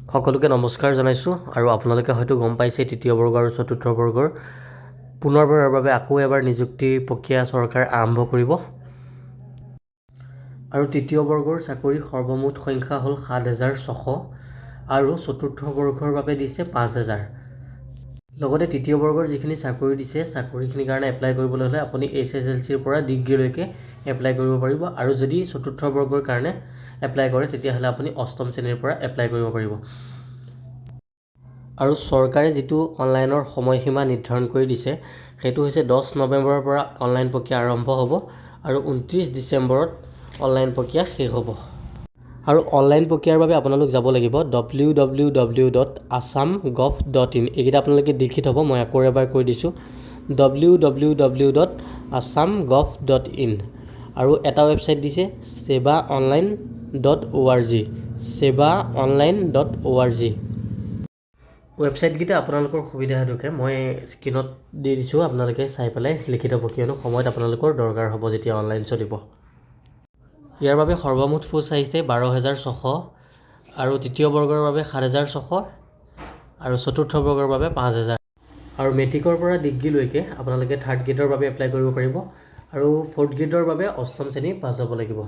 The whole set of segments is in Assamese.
সকলোকে নমস্কাৰ জনাইছোঁ আৰু আপোনালোকে হয়তো গম পাইছে তৃতীয় বৰ্গ আৰু চতুৰ্থ বৰ্গৰ পুনৰবাৰৰ বাবে আকৌ এবাৰ নিযুক্তি প্ৰক্ৰিয়া চৰকাৰে আৰম্ভ কৰিব আৰু তৃতীয় বৰ্গৰ চাকৰি সৰ্বমুঠ সংখ্যা হ'ল ৭,৬০০ আৰু চতুৰ্থ বৰ্গৰ বাবে দিছে ৫,০০০ লগতে তৃতীয় বৰ্গৰ যিখিনি চাকৰি দিছে চাকৰিখিনিৰ কাৰণে এপ্লাই কৰিবলৈ হ'লে আপুনি HSLCৰ পৰা ডিগ্ৰীলৈকে এপ্লাই কৰিব পাৰিব আৰু যদি চতুৰ্থ বৰ্গৰ কাৰণে এপ্লাই কৰে তেতিয়াহ'লে আপুনি অষ্টম শ্ৰেণীৰ পৰা এপ্লাই কৰিব পাৰিব আৰু চৰকাৰে যিটো অনলাইনৰ সময়সীমা নিৰ্ধাৰণ কৰি দিছে সেইটো হৈছে 10 নৱেম্বৰৰ পৰা অনলাইন প্ৰক্ৰিয়া আৰম্ভ হ'ব আৰু 29 ডিচেম্বৰত অনলাইন প্ৰক্ৰিয়া শেষ হ'ব আৰু অনলাইন প্ৰক্ৰিয়াৰ বাবে আপোনালোক যাব লাগিব www.assam.gov.in এইকেইটা আপোনালোকে লিখি থ'ব মই আকৌ এবাৰ কৈ দিছোঁ www.assam.gov.in আৰু এটা ৱেবছাইট দিছে sevaonline.org sevaonline.org ৱেবছাইটকেইটা আপোনালোকৰ সুবিধা হেতুকে মই স্ক্ৰীনত দি দিছোঁ আপোনালোকে চাই পেলাই লিখি থ'ব কিয়নো সময়ত আপোনালোকৰ দৰকাৰ হ'ব যেতিয়া অনলাইন চলিব ইয়াৰ বাবে সৰ্বমুঠ পোষ্ট আহিছে ১২,৬০০ আৰু তৃতীয় বৰ্গৰ বাবে ৭,৬০০ আৰু চতুৰ্থ বৰ্গৰ বাবে ৫,০০০ আৰু মেট্ৰিকৰ পৰা ডিগ্ৰীলৈকে আপোনালোকে থাৰ্ড গ্ৰেডৰ বাবে এপ্লাই কৰিব পাৰিব আৰু ফ'ৰ্থ গ্ৰেডৰ বাবে অষ্টম শ্ৰেণী পাছ হ'ব লাগিব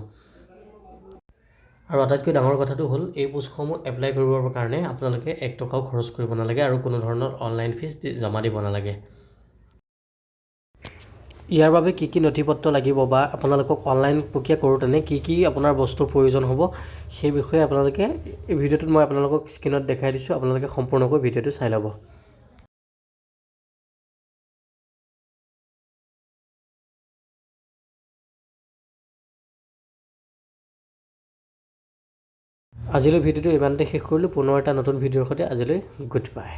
আৰু আটাইতকৈ ডাঙৰ কথাটো হ'ল এই পোষ্টসমূহ এপ্লাই কৰিবৰ কাৰণে আপোনালোকে ১ টকাও খৰচ কৰিব নালাগে আৰু কোনো ধৰণৰ অনলাইন ফিজ জমা দিব নালাগে ইয়াৰ বাবে কি নথিপত্ৰ লাগিব বা আপোনালোকক অনলাইন প্ৰক্ৰিয়া কৰোঁতেনে কি আপোনাৰ বস্তুৰ প্ৰয়োজন হ'ব সেই বিষয়ে আপোনালোকে এই ভিডিঅ'টোত মই আপোনালোকক স্ক্ৰীনত দেখাই দিছোঁ আপোনালোকে সম্পূৰ্ণকৈ ভিডিঅ'টো চাই ল'ব আজিলৈ ভিডিঅ'টো ইমানতে শেষ কৰিলোঁ পুনৰ এটা নতুন ভিডিঅ'ৰ সৈতে আজিলৈ গুড বাই